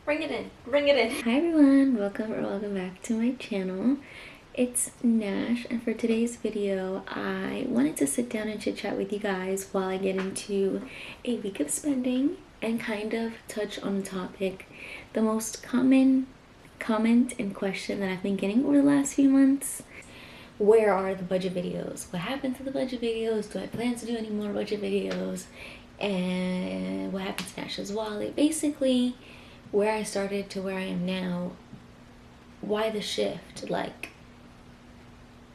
Bring it in. Bring it in. Hi everyone, welcome back to my channel. It's Nash, and for today's video, I wanted to sit down and chit chat with you guys while I get into a week of spending and kind of touch on the topic, the most common comment and question that I've been getting over the last few months. Where are the budget videos? What happened to the budget videos? Do I plan to do any more budget videos? And what happened to Nash's wallet? Basically, where I started to where I am now. Why the shift? Like,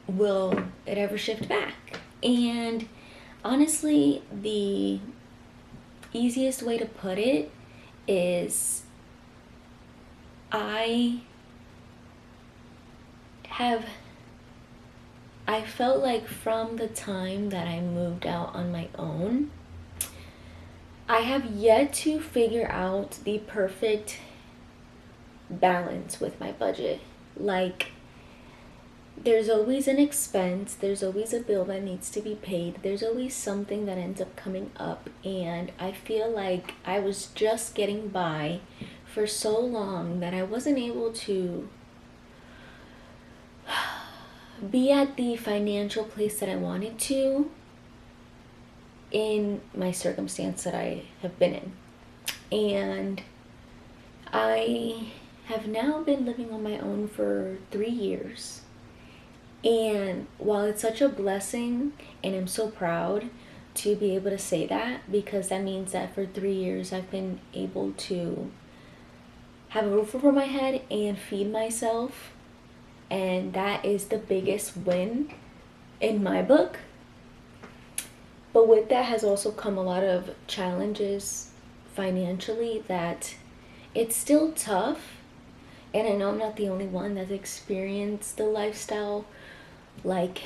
will it ever shift back? And honestly, the easiest way to put it is I felt like from the time that I moved out on my own, I have yet to figure out the perfect balance with my budget. Like, there's always an expense, there's always a bill that needs to be paid, there's always something that ends up coming up, and I feel like I was just getting by for so long that I wasn't able to be at the financial place that I wanted to in my circumstance that I have been in. And I have now been living on my own for 3 years. And while it's such a blessing, and I'm so proud to be able to say that, because that means that for 3 years I've been able to have a roof over my head and feed myself, and that is the biggest win in my book. But with that has also come a lot of challenges financially that it's still tough. And I know I'm not the only one that's experienced the lifestyle, like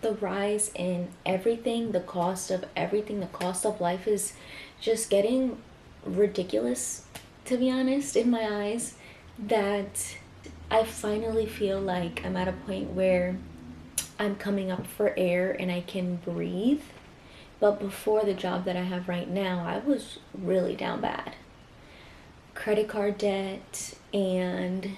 the rise in everything, the cost of everything, the cost of life is just getting ridiculous, to be honest, in my eyes, that I finally feel like I'm at a point where I'm coming up for air and I can breathe. But before the job that I have right now, I was really down bad. Credit card debt and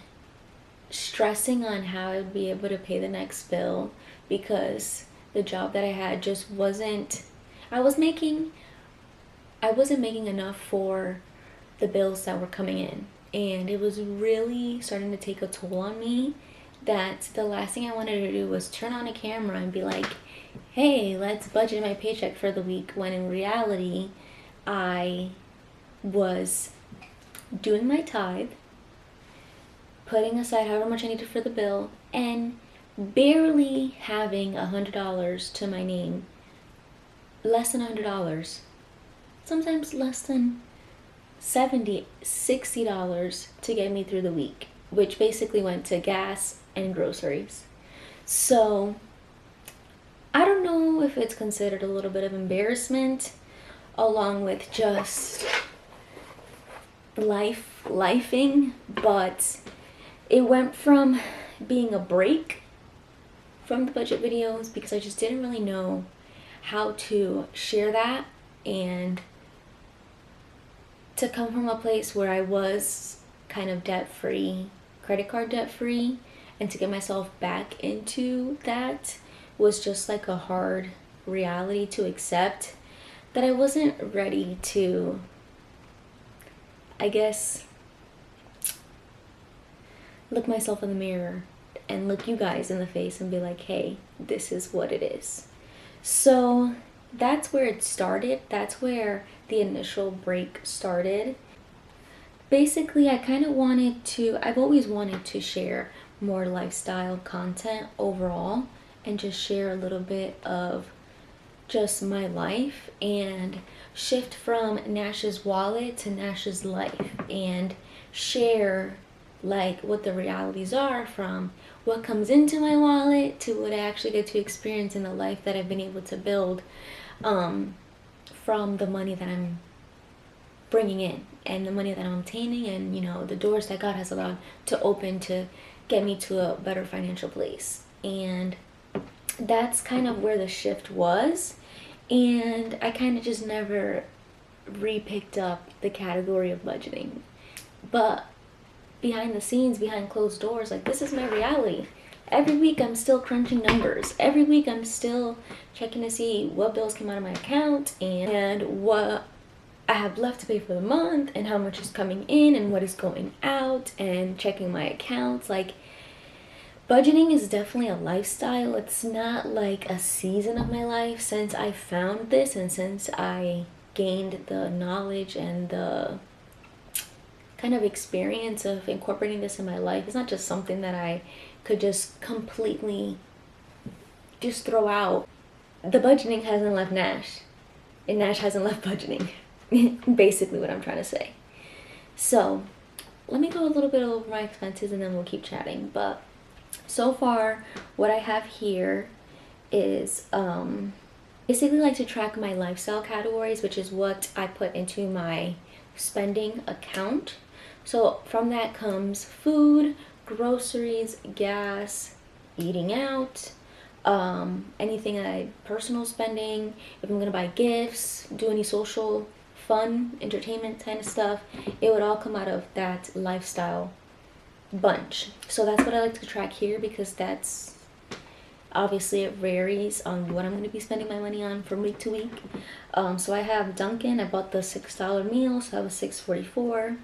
stressing on how I'd be able to pay the next bill, because the job that I had just wasn't, I wasn't making enough for the bills that were coming in. And it was really starting to take a toll on me, that the last thing I wanted to do was turn on a camera and be like, hey, let's budget my paycheck for the week, when in reality I was doing my tithe, putting aside however much I needed for the bill, and barely having $100 to my name. Less than $100, sometimes less than $70, $60 to get me through the week, which basically went to gas and groceries. So I don't know if it's considered a little bit of embarrassment, along with just lifing, but it went from being a break from the budget videos because I just didn't really know how to share that, and to come from a place where I was kind of debt-free, credit card debt-free, and to get myself back into that was just like a hard reality to accept, that I wasn't ready to, I guess, look myself in the mirror and look you guys in the face and be like, hey, this is what it is. So that's where it started. That's where the initial break started. Basically, I've always wanted to share more lifestyle content overall, and just share a little bit of just my life, and shift from Nash's wallet to Nash's life, and share like what the realities are from what comes into my wallet to what I actually get to experience in the life that I've been able to build from the money that I'm bringing in and the money that I'm obtaining, and the doors that God has allowed to open to get me to a better financial place. And that's kind of where the shift was, and I kind of just never re-picked up the category of budgeting. But behind the scenes, behind closed doors, like, this is my reality. Every week I'm still crunching numbers. Every week I'm still checking to see what bills came out of my account and what I have left to pay for the month and how much is coming in and what is going out, and checking my accounts. Like, budgeting is definitely a lifestyle. It's not like a season of my life. Since I found this and since I gained the knowledge and the kind of experience of incorporating this in my life, it's not just something that I could just completely just throw out. The budgeting hasn't left Nash, and Nash hasn't left budgeting. Basically what I'm trying to say. So let me go a little bit over my expenses and then we'll keep chatting. But so far what I have here is basically like to track my lifestyle categories, which is what I put into my spending account. So from that comes food, groceries, gas, eating out, anything personal spending, if I'm gonna buy gifts, do any social fun entertainment kind of stuff, it would all come out of that lifestyle bunch. So that's what I like to track here, because that's obviously it varies on what I'm going to be spending my money on from week to week. So I have Dunkin'. I bought the $6 meal, so that was $6.44.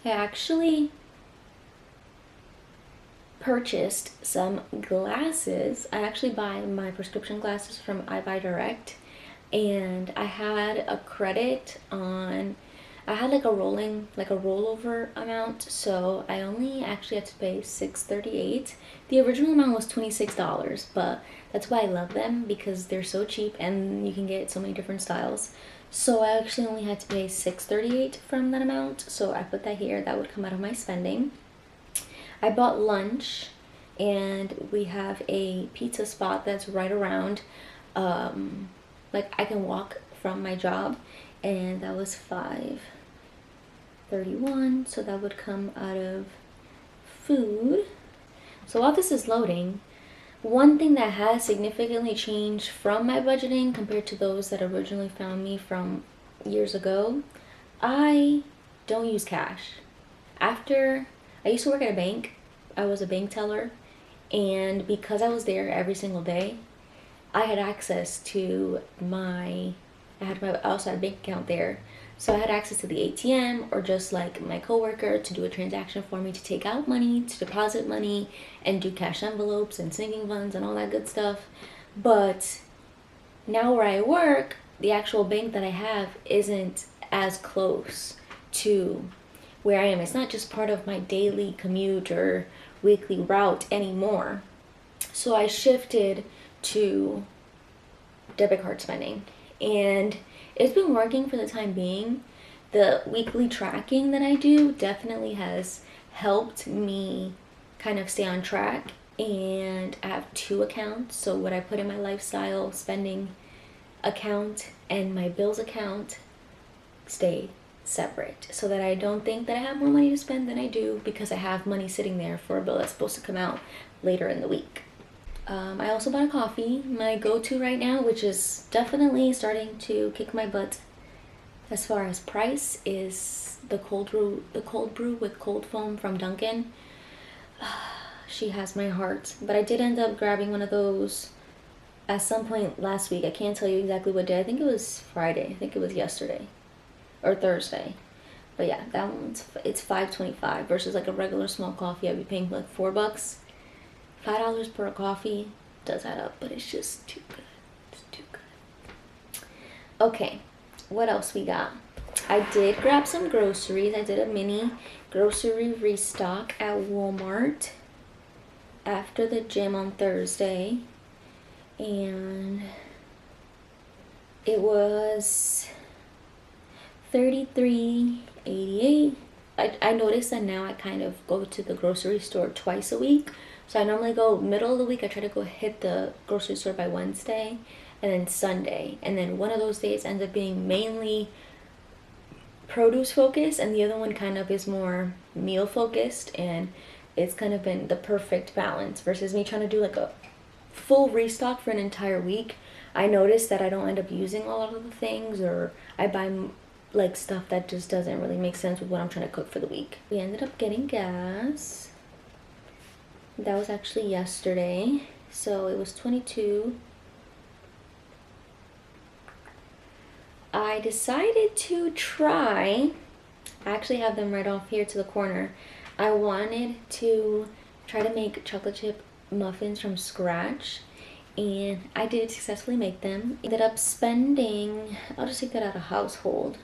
I actually purchased some glasses. I actually buy my prescription glasses from I Buy Direct, and I had a credit on, I had like a rollover amount, so I only actually had to pay $6.38. The original amount was $26, but that's why I love them, because they're so cheap and you can get so many different styles. So I actually only had to pay $6.38 from that amount, so I put that here. That would come out of my spending. I bought lunch, and we have a pizza spot that's right around, like I can walk from my job, and that was $5.31, so that would come out of food. So while this is loading, one thing that has significantly changed from my budgeting compared to those that originally found me from years ago, I don't use cash. After I used to work at a bank, I was a bank teller, and because I was there every single day, I had access to I also had a bank account there. So I had access to the ATM, or just like my coworker to do a transaction for me, to take out money, to deposit money, and do cash envelopes and sinking funds and all that good stuff. But now where I work, the actual bank that I have isn't as close to where I am. It's not just part of my daily commute or weekly route anymore. So I shifted to debit card spending, and it's been working for the time being. The weekly tracking that I do definitely has helped me kind of stay on track, and I have two accounts. So what I put in my lifestyle spending account and my bills account stay separate, so that I don't think that I have more money to spend than I do, because I have money sitting there for a bill that's supposed to come out later in the week. I also bought a coffee. My go-to right now, which is definitely starting to kick my butt as far as price, is the cold brew with cold foam from Dunkin'. She has my heart. But I did end up grabbing one of those at some point last week. I can't tell you exactly what day. I think it was Friday. I think it was yesterday or Thursday. But yeah, that one's, it's $5.25 versus like a regular small coffee I'd be paying like $4. $5 per coffee does add up, but it's just too good. It's too good. Okay, what else we got? I did grab some groceries. I did a mini grocery restock at Walmart after the gym on Thursday, and it was $33.88. I noticed that now I kind of go to the grocery store twice a week. So I normally go middle of the week. I try to go hit the grocery store by Wednesday, and then Sunday. And then one of those days ends up being mainly produce focused, and the other one kind of is more meal focused. And it's kind of been the perfect balance versus me trying to do like a full restock for an entire week. I notice that I don't end up using a lot of the things, or I buy like stuff that just doesn't really make sense with what I'm trying to cook for the week. We ended up getting gas. That was actually yesterday. So it was 22. I decided to try, I actually have them right off here to the corner. I wanted to try to make chocolate chip muffins from scratch, and I did successfully make them. Ended up spending, I'll just take that out of household.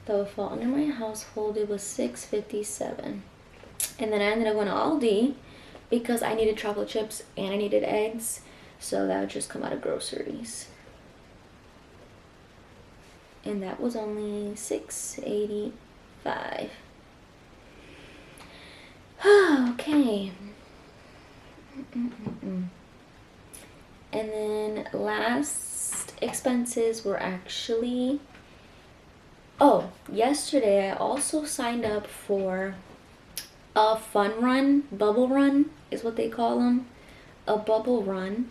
That would fall under my household. It was $6.57. And then I ended up going to Aldi because I needed chocolate chips and I needed eggs, so that would just come out of groceries. And that was only $6.85. Okay. And then last expenses were actually, oh, yesterday I also signed up for a fun run, bubble run is what they call them, a bubble run.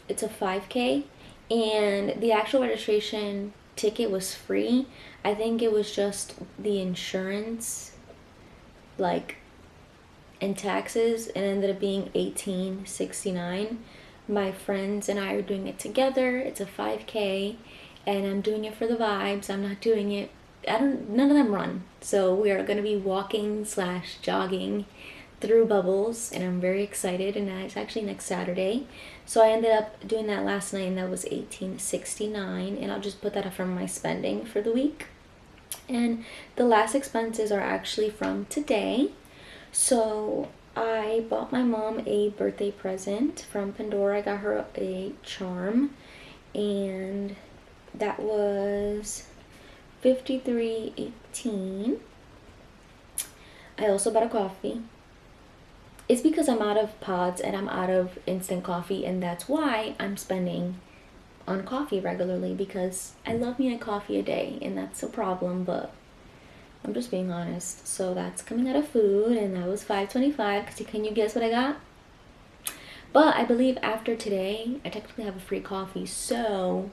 It's a 5K, and the actual registration ticket was free. I think it was just the insurance, like, and taxes, and ended up being $18.69. My friends and I are doing it together. It's a 5K, and I'm doing it for the vibes. I'm not doing it, none of them run. So we are going to be walking / jogging through bubbles, and I'm very excited, and it's actually next Saturday. So I ended up doing that last night, and that was $18.69, and I'll just put that up from my spending for the week. And the last expenses are actually from today. So I bought my mom a birthday present from Pandora. I got her a charm, and that was $53.18. I also bought a coffee. It's because I'm out of pods and I'm out of instant coffee, and that's why I'm spending on coffee regularly, because I love me a coffee a day, and that's a problem, but I'm just being honest. So that's coming out of food, and that was $5.25. Can you guess what I got? But I believe after today, I technically have a free coffee, so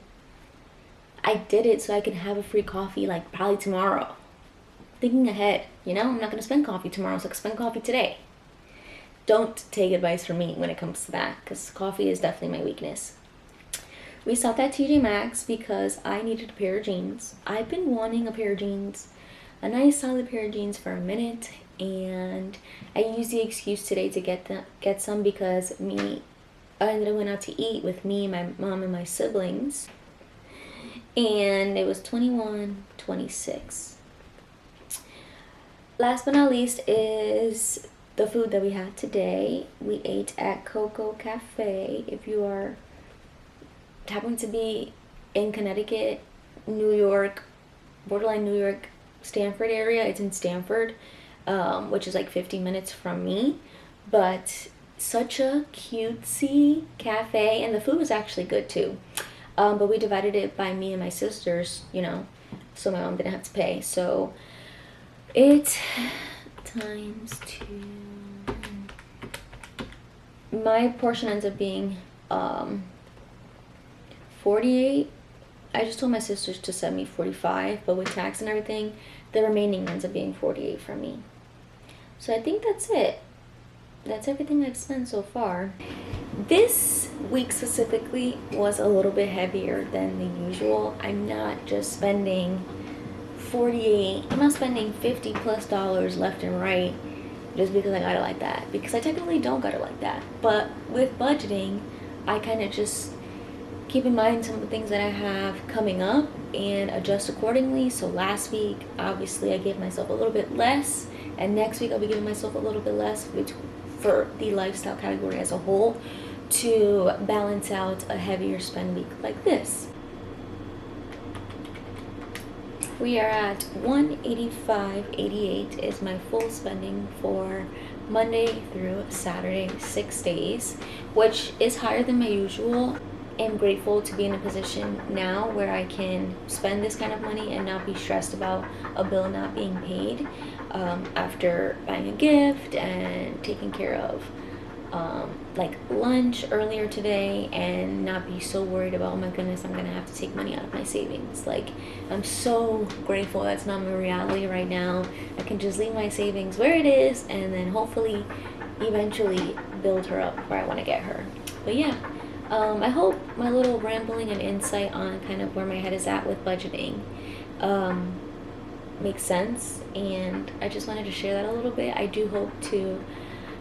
I did it so I can have a free coffee like probably tomorrow. Thinking ahead, you know, I'm not going to spend coffee tomorrow, so I can spend coffee today. Don't take advice from me when it comes to that, because coffee is definitely my weakness. We stopped at TJ Maxx because I needed a pair of jeans. I've been wanting a pair of jeans, a nice solid pair of jeans, for a minute, and I used the excuse today to get some because I ended up going out to eat with me, my mom, and my siblings, and it was $21.26. Last but not least is the food that we had today. We ate at Coco Cafe. If you are happen to be in Connecticut, New York, borderline New York, Stanford area, it's in Stanford, which is like 15 minutes from me, but such a cutesy cafe, and the food was actually good too, but we divided it by me and my sisters, you know, so my mom didn't have to pay. So it times 2, my portion ends up being 48. I just told my sisters to send me 45, but with tax and everything, the remaining ends up being 48 for me. So I think that's it. That's everything I've spent so far. This week specifically was a little bit heavier than the usual. I'm not just spending 48, I'm not spending $50+ left and right just because I got it like that, because I technically don't got it like that. But with budgeting, I kind of just keep in mind some of the things that I have coming up and adjust accordingly. So last week, obviously, I gave myself a little bit less, and next week I'll be giving myself a little bit less, which for the lifestyle category as a whole, to balance out a heavier spend week like this. We are at $185.88 is my full spending for Monday through Saturday, 6 days, which is higher than my usual. I'm grateful to be in a position now where I can spend this kind of money and not be stressed about a bill not being paid, after buying a gift and taking care of like lunch earlier today and not be so worried about, oh my goodness, I'm gonna have to take money out of my savings. Like, I'm so grateful that's not my reality right now. I can just leave my savings where it is and then hopefully eventually build her up where I want to get her. But yeah, I hope my little rambling and insight on kind of where my head is at with budgeting makes sense, and I just wanted to share that a little bit. I do hope to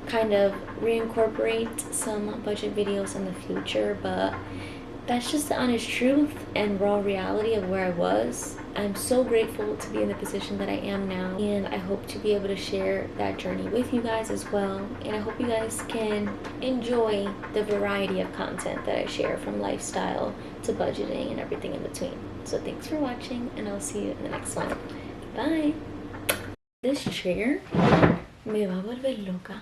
kind of reincorporate some budget videos in the future, but that's just the honest truth and raw reality of where I was. I'm so grateful to be in the position that I am now, and I hope to be able to share that journey with you guys as well. And I hope you guys can enjoy the variety of content that I share, from lifestyle to budgeting and everything in between. So thanks for watching, and I'll see you in the next one. Bye. This chair me va a volver loca.